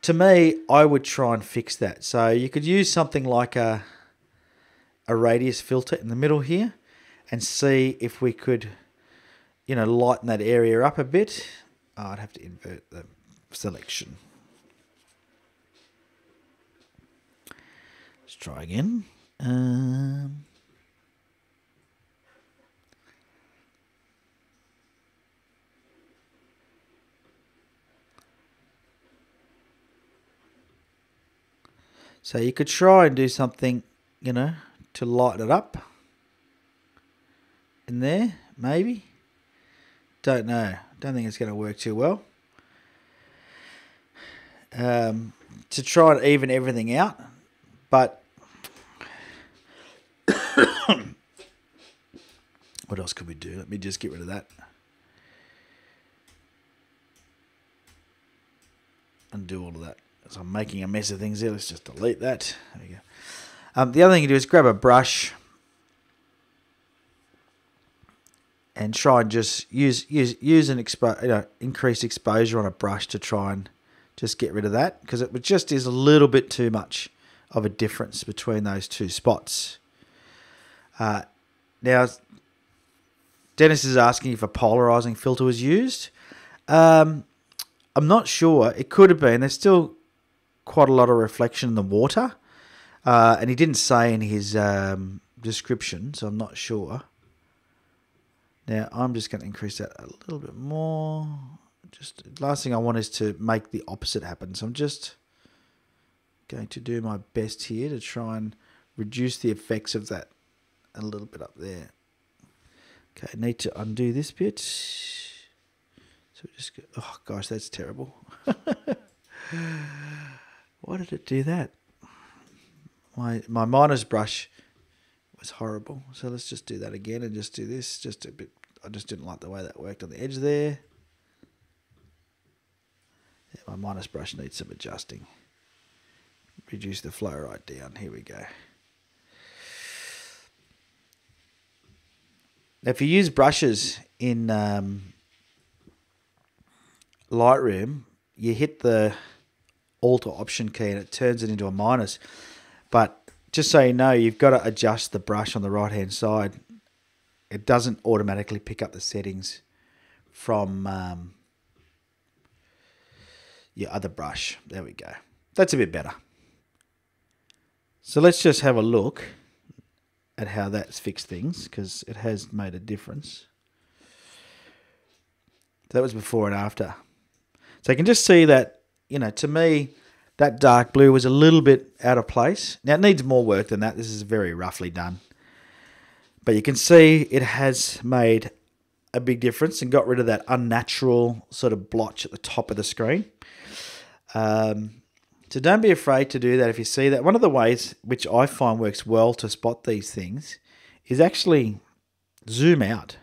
To me, I would try and fix that. So you could use something like a radius filter in the middle here, and see if we could, you know, lighten that area up a bit. Oh, I'd have to invert the selection. Let's try again. So you could try and do something, you know, to lighten it up in there, maybe. Don't know. Don't think it's going to work too well. To try and even everything out, but what else could we do? Let me just get rid of that. Undo all of that. So I'm making a mess of things here. Let's just delete that. There we go. The other thing you do is grab a brush and try and just use an increased exposure on a brush to try and just get rid of that, because it just is a little bit too much of a difference between those two spots. Now, Dennis is asking if a polarizing filter was used. I'm not sure. It could have been. There's still quite a lot of reflection in the water, and he didn't say in his description, so I'm not sure. Now, I'm just going to increase that a little bit more. Just last thing I want is to make the opposite happen. So I'm just going to do my best here to try and reduce the effects of that a little bit up there. Okay, I need to undo this bit. So just go, oh gosh, that's terrible. Why did it do that? My minus brush was horrible. So let's just do that again and just do this just a bit. I just didn't like the way that worked on the edge there. Yeah, my minus brush needs some adjusting. Reduce the flow right down. Here we go. Now, if you use brushes in Lightroom, you hit the Alt or Option key and it turns it into a minus. But just so you know, you've got to adjust the brush on the right-hand side. It doesn't automatically pick up the settings from your other brush. There we go. That's a bit better. So let's just have a look at how that's fixed things, because it has made a difference. That was before and after. So you can just see that, you know, to me, that dark blue was a little bit out of place. Now, it needs more work than that. This is very roughly done. But you can see it has made a big difference and got rid of that unnatural sort of blotch at the top of the screen. So don't be afraid to do that if you see that. One of the ways which I find works well to spot these things is actually zoom out.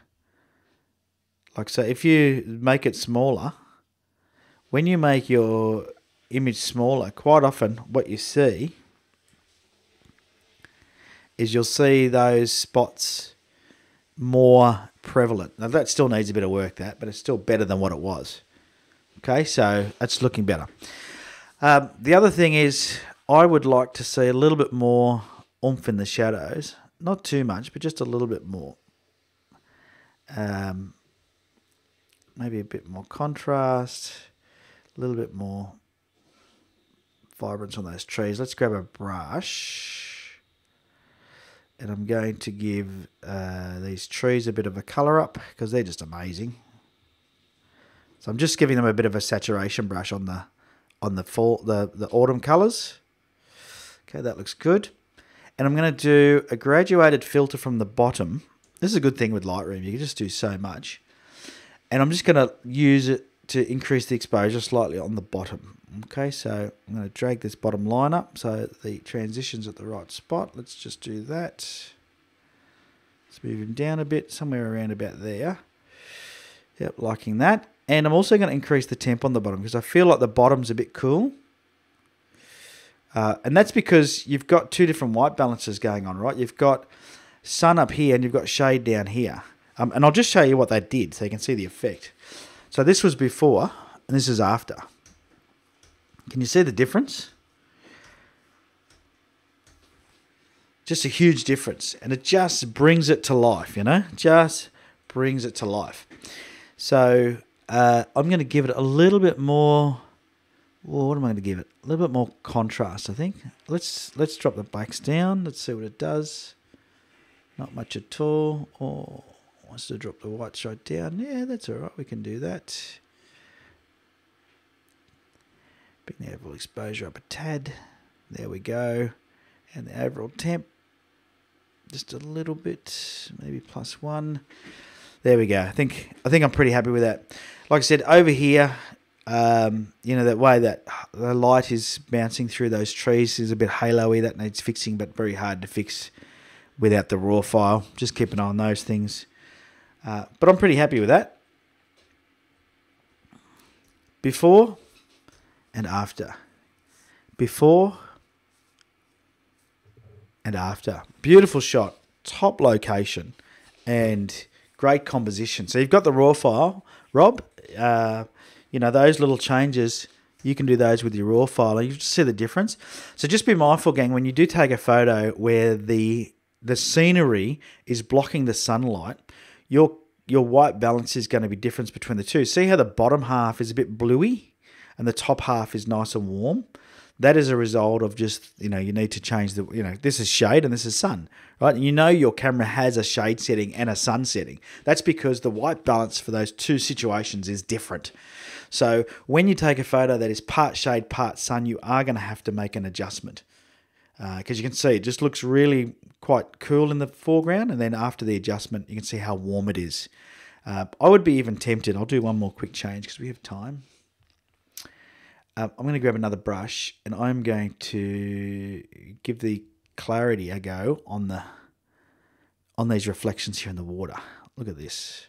Like, so if you make it smaller, when you make your image smaller, quite often what you see is you'll see those spots more prevalent. Now, that still needs a bit of work, but it's still better than what it was. Okay, so it's looking better. The other thing is I would like to see a little bit more oomph in the shadows. Not too much, but just a little bit more. Maybe a bit more contrast, a little bit more vibrance on those trees. Let's grab a brush. And I'm going to give these trees a bit of a colour up because they're just amazing. So I'm just giving them a bit of a saturation brush on the fall, the autumn colours. Okay, that looks good. And I'm going to do a graduated filter from the bottom. This is a good thing with Lightroom. You can just do so much. And I'm just going to use it to increase the exposure slightly on the bottom. Okay, so I'm going to drag this bottom line up so the transition's at the right spot. Let's just do that. Let's move him down a bit, somewhere around about there. Yep, liking that. And I'm also going to increase the temp on the bottom because I feel like the bottom's a bit cool. And that's because you've got two different white balances going on, right? You've got sun up here and you've got shade down here. And I'll just show you what they did so you can see the effect. So this was before and this is after. Can you see the difference? Just a huge difference. And it just brings it to life, you know? Just brings it to life. So I'm going to give it a little bit more... Well, what am I going to give it? A little bit more contrast, I think. Let's drop the blacks down. Let's see what it does. Not much at all. Oh, wants to drop the whites right down. Yeah, that's all right. We can do that. Bring the overall exposure up a tad. There we go. And the overall temp, just a little bit, maybe +1. There we go. I think I'm pretty happy with that. Like I said, over here, you know, that way that the light is bouncing through those trees is a bit halo-y. That needs fixing, but very hard to fix without the raw file. Just keep an eye on those things. But I'm pretty happy with that. Before and after. Before and after. Beautiful shot. Top location. And great composition. So you've got the raw file. Rob, you know, those little changes, you can do those with your raw file. You just see the difference. So just be mindful, gang, when you do take a photo where the scenery is blocking the sunlight, your white balance is going to be different between the two. See how the bottom half is a bit bluey and the top half is nice and warm? That is a result of just, you know, you need to change the, you know, this is shade and this is sun, right? And you know your camera has a shade setting and a sun setting. That's because the white balance for those two situations is different. So when you take a photo that is part shade, part sun, you are going to have to make an adjustment. Because you can see it just looks really quite cool in the foreground. And then after the adjustment, you can see how warm it is. I would be even tempted. I'll do one more quick change because we have time. I'm going to grab another brush and I'm going to give the clarity a go on these reflections here in the water. Look at this.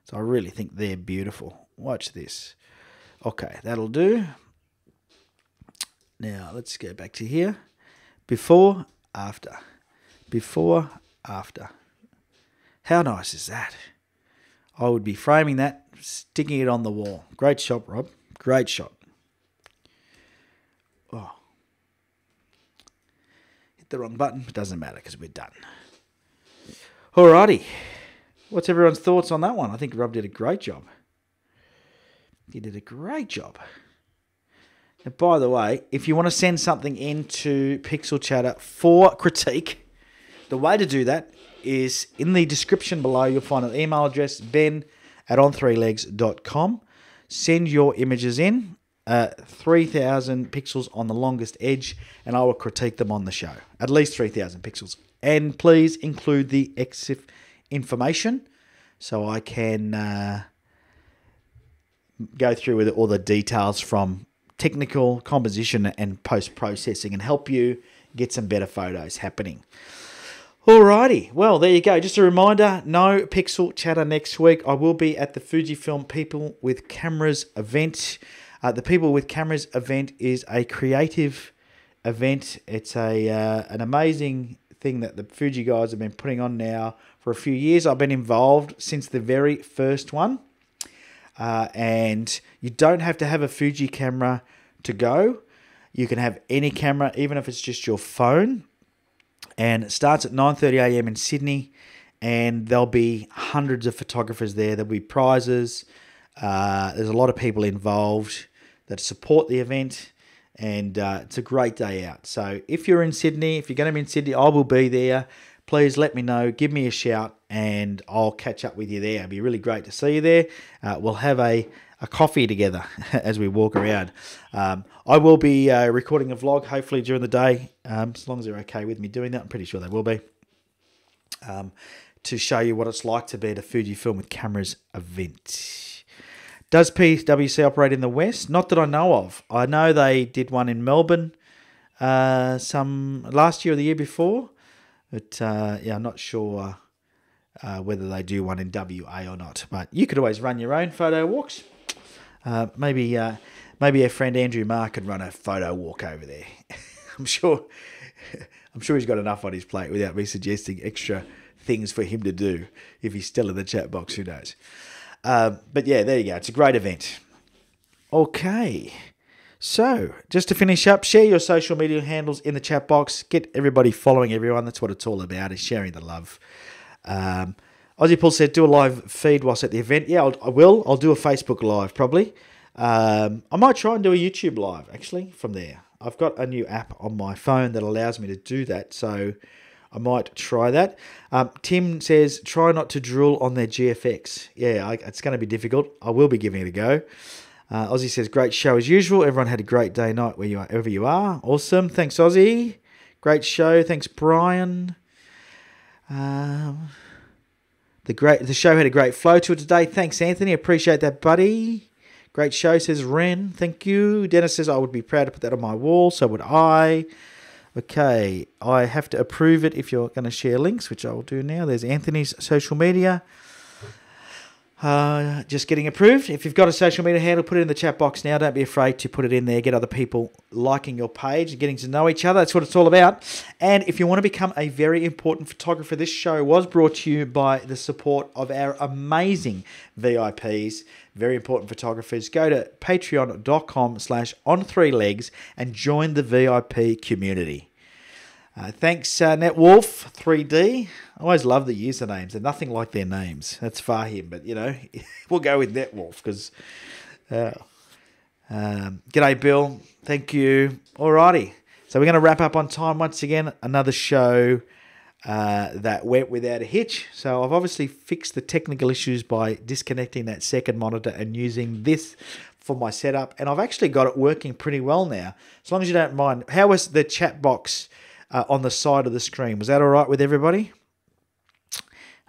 So I really think they're beautiful. Watch this. Okay, that'll do. Now let's go back to here. Before, after. Before, after. How nice is that? I would be framing that, sticking it on the wall. Great shot, Rob. Great shot. Oh. Hit the wrong button. It doesn't matter because we're done. Alrighty. What's everyone's thoughts on that one? I think Rob did a great job. He did a great job. And by the way, if you want to send something into Pixel Chatter for critique, the way to do that is in the description below. You'll find an email address, ben@onthreelegs.com. Send your images in. 3,000 pixels on the longest edge, and I will critique them on the show. At least 3,000 pixels. And please include the EXIF information so I can go through with all the details from technical composition and post-processing and help you get some better photos happening. Alrighty, well, there you go. Just a reminder, no Pixel Chatter next week. I will be at the Fujifilm People with Cameras event. The People with Cameras event is a creative event. It's an amazing thing that the Fuji guys have been putting on now for a few years. I've been involved since the very first one. And you don't have to have a Fuji camera to go. You can have any camera, even if it's just your phone. And it starts at 9:30 a.m. in Sydney. And there'll be hundreds of photographers there. There'll be prizes. There's a lot of people involved that support the event. And it's a great day out. So if you're in Sydney, if you're going to be in Sydney, I will be there. Please let me know. Give me a shout and I'll catch up with you there. It'll be really great to see you there. We'll have a coffee together as we walk around. I will be recording a vlog hopefully during the day, as long as they're okay with me doing that. I'm pretty sure they will be. To show you what it's like to be at a Fujifilm with Cameras event. Does PwC operate in the West? Not that I know of. I know they did one in Melbourne some last year or the year before. But yeah, I'm not sure whether they do one in WA or not. But you could always run your own photo walks. Maybe our friend Andrew Marr could run a photo walk over there. I'm sure he's got enough on his plate without me suggesting extra things for him to do. If he's still in the chat box, who knows? But yeah, there you go. It's a great event. Okay. So, just to finish up, share your social media handles in the chat box. Get everybody following everyone. That's what it's all about, is sharing the love. Aussie Paul said, do a live feed whilst at the event. Yeah, I will. I'll do a Facebook live, probably. I might try and do a YouTube live, actually, from there. I've got a new app on my phone that allows me to do that, so I might try that. Tim says, try not to drool on their GFX. Yeah, it's going to be difficult. I will be giving it a go. Aussie says, great show as usual. Everyone had a great day night wherever you are. Awesome. Thanks, Aussie. Great show. Thanks, Brian. The show had a great flow to it today. Thanks, Anthony. Appreciate that, buddy. Great show, says Ren. Thank you. Dennis says, I would be proud to put that on my wall. So would I. Okay. I have to approve it if you're going to share links, which I will do now. There's Anthony's social media. Just getting approved. If you've got a social media handle, put it in the chat box now. Don't be afraid to put it in there. Get other people liking your page, getting to know each other. That's what it's all about. And if you want to become a very important photographer, this show was brought to you by the support of our amazing VIPs, very important photographers. Go to patreon.com/on3legs and join the VIP community. Thanks, NetWolf 3D. I always love the usernames. They're nothing like their names. That's Fahim, but, we'll go with NetWolf because... g'day, Bill. Thank you. Alrighty. So we're going to wrap up on time once again. Another show that went without a hitch. So I've obviously fixed the technical issues by disconnecting that second monitor and using this for my setup. And I've actually got it working pretty well now, as long as you don't mind. How was the chat box on the side of the screen? Was that all right with everybody?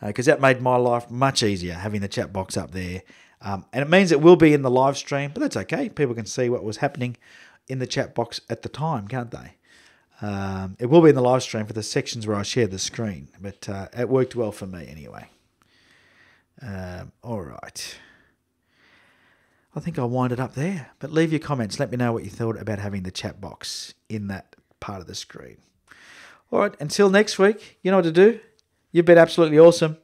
Because that made my life much easier, having the chat box up there. And it means it will be in the live stream, but that's okay. People can see what was happening in the chat box at the time, can't they? It will be in the live stream for the sections where I share the screen, but it worked well for me anyway. All right. I think I'll wind it up there, but leave your comments. Let me know what you thought about having the chat box in that part of the screen. All right, until next week, you know what to do. You've been absolutely awesome.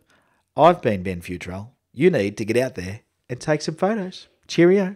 I've been Ben Fewtrell. You need to get out there and take some photos. Cheerio.